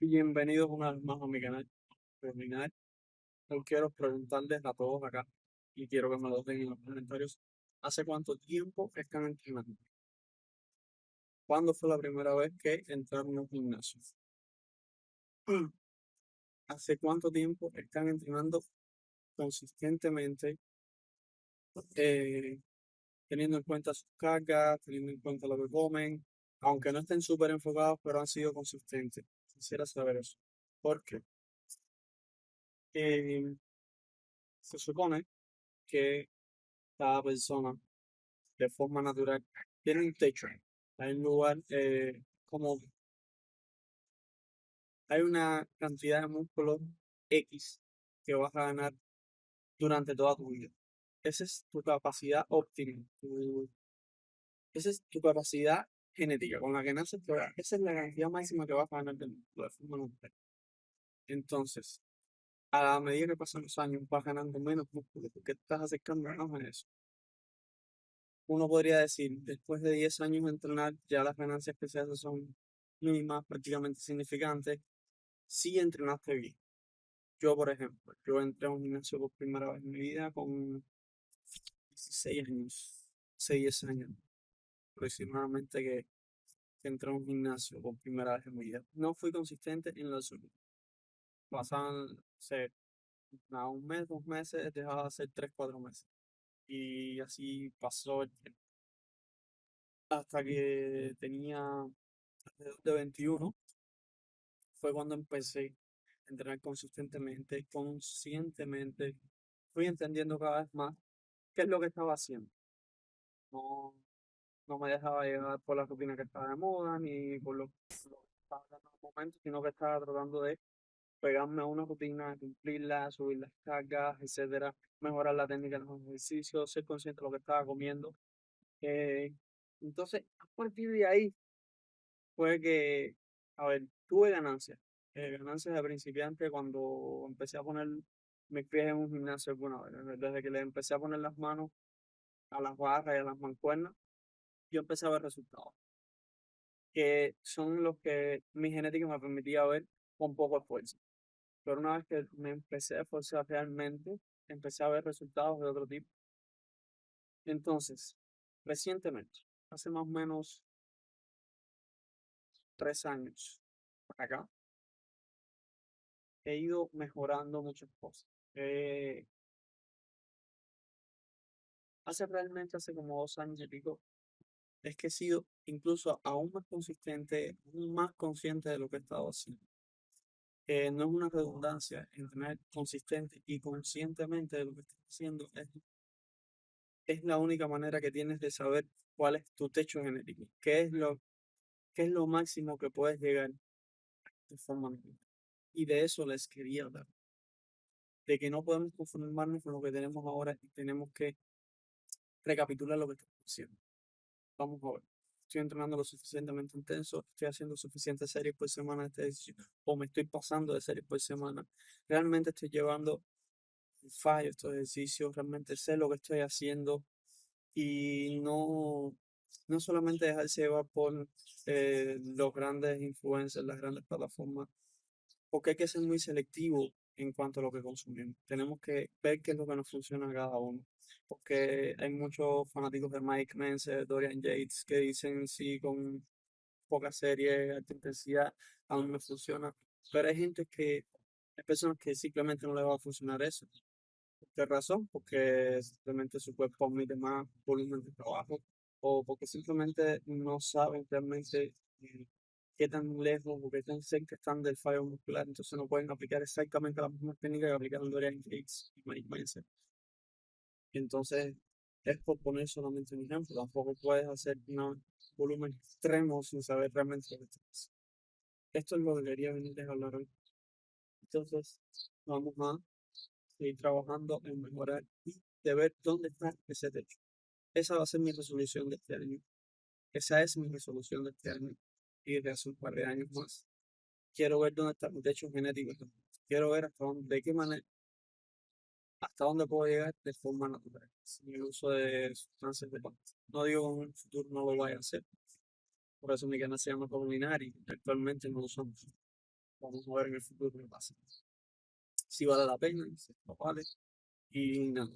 Bienvenidos una vez más a mi canal. Terminar, hoy quiero preguntarles a todos acá y quiero que me lo dejen en los comentarios. ¿Hace cuánto tiempo están entrenando? ¿Cuándo fue la primera vez que entraron a un gimnasio? ¿Hace cuánto tiempo están entrenando consistentemente, eh, teniendo en cuenta sus cargas, teniendo en cuenta lo que comen, aunque no estén súper enfocados, pero han sido consistentes? Quisiera saber eso. Porque eh, se supone que cada persona de forma natural tiene un techo. Hay un lugar, como hay una cantidad de músculos X que vas a ganar durante toda tu vida. Esa es tu capacidad óptima. Esa es tu capacidad genética con la que naces. Esa es la cantidad máxima que vas a ganar del músculo de forma natural. Entonces, a la medida que pasan los años, vas ganando menos músculo porque te estás acercando más a eso. Uno podría decir, después de 10 años de entrenar, ya las ganancias que se hacen son mínimas, prácticamente insignificantes, si entrenaste bien. Yo, por ejemplo, yo entré a un gimnasio por primera vez en mi vida con 16 años, 6 años aproximadamente que entré a un gimnasio por primera vez en mi vida. No fui consistente en lo absoluto. Pasaban, no sé, un mes, 2 meses, dejaba de hacer 3, 4 meses. Y así pasó el tiempo. Hasta que tenía alrededor de 21 fue cuando empecé a entrenar consistentemente, conscientemente. Fui entendiendo cada vez más qué es lo que estaba haciendo. No, no me dejaba llevar por la rutina que estaba de moda, ni por lo que estaba dando en el momento, sino que estaba tratando de pegarme a una rutina, cumplirla, subir las cargas, etcétera, mejorar la técnica de los ejercicios, ser consciente de lo que estaba comiendo. Eh, entonces, a partir de ahí fue que, a ver, tuve ganancias, ganancias de principiante cuando empecé a poner mis pies en un gimnasio alguna vez. Desde que le empecé a poner las manos a las barras y a las mancuernas, yo empecé a ver resultados, que son los que mi genética me permitía ver con poco esfuerzo. Pero una vez que me empecé a esforzar realmente, empecé a ver resultados de otro tipo. Entonces, recientemente, hace más o menos 3 años para acá, he ido mejorando muchas cosas. Hace como 2 años y pico, es que he sido incluso aún más consistente, aún más consciente de lo que he estado haciendo. No es una redundancia, entrenar consistente y conscientemente de lo que estás haciendo es la única manera que tienes de saber cuál es tu techo genético, qué es lo máximo que puedes llegar de forma natural. Y de eso les quería hablar, de que no podemos conformarnos con lo que tenemos ahora y tenemos que recapitular lo que estamos haciendo. Vamos a ver. Estoy entrenando lo suficientemente intenso, estoy haciendo suficientes series por semana de este ejercicio, o me estoy pasando de series por semana. Realmente estoy llevando un fallo estos ejercicios, realmente sé lo que estoy haciendo y no solamente dejarse llevar por los grandes influencers, las grandes plataformas, porque hay que ser muy selectivo en cuanto a lo que consumimos. Tenemos que ver qué es lo que nos funciona a cada uno. Porque hay muchos fanáticos de Mike Menzer, Dorian Yates, que dicen sí, con poca serie, alta intensidad, a mí me funciona. Pero hay personas que simplemente no les va a funcionar eso. ¿Por qué razón? Porque simplemente su cuerpo admite más volumen de trabajo o porque simplemente no saben realmente qué tan lejos o qué tan cerca están del fallo muscular, entonces no pueden aplicar exactamente la misma técnica que aplicaron Dorian Yates y Mike Menzer. Entonces, es por poner solamente un ejemplo, tampoco puedes hacer un volumen extremo sin saber realmente lo que estás haciendo. Esto es lo que quería venirles a hablar hoy. Entonces, vamos a seguir trabajando en mejorar y de ver dónde está ese techo. Esa va a ser mi resolución de este año. Esa es mi resolución de este año y de hace un par de años más. Quiero ver dónde está mi techo genético. Quiero ver de qué manera, hasta dónde puedo llegar de forma natural, sin el uso de sustancias de plantas. No digo que en un futuro no lo vaya a hacer, por eso mi canal se llama Comunidad y actualmente no lo usamos. Vamos a ver en el futuro qué pasa. Si vale la pena, si no vale. Y nada,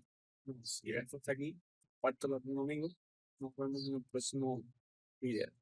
si esto está aquí, compártelo con un amigo. Nos vemos en el próximo video.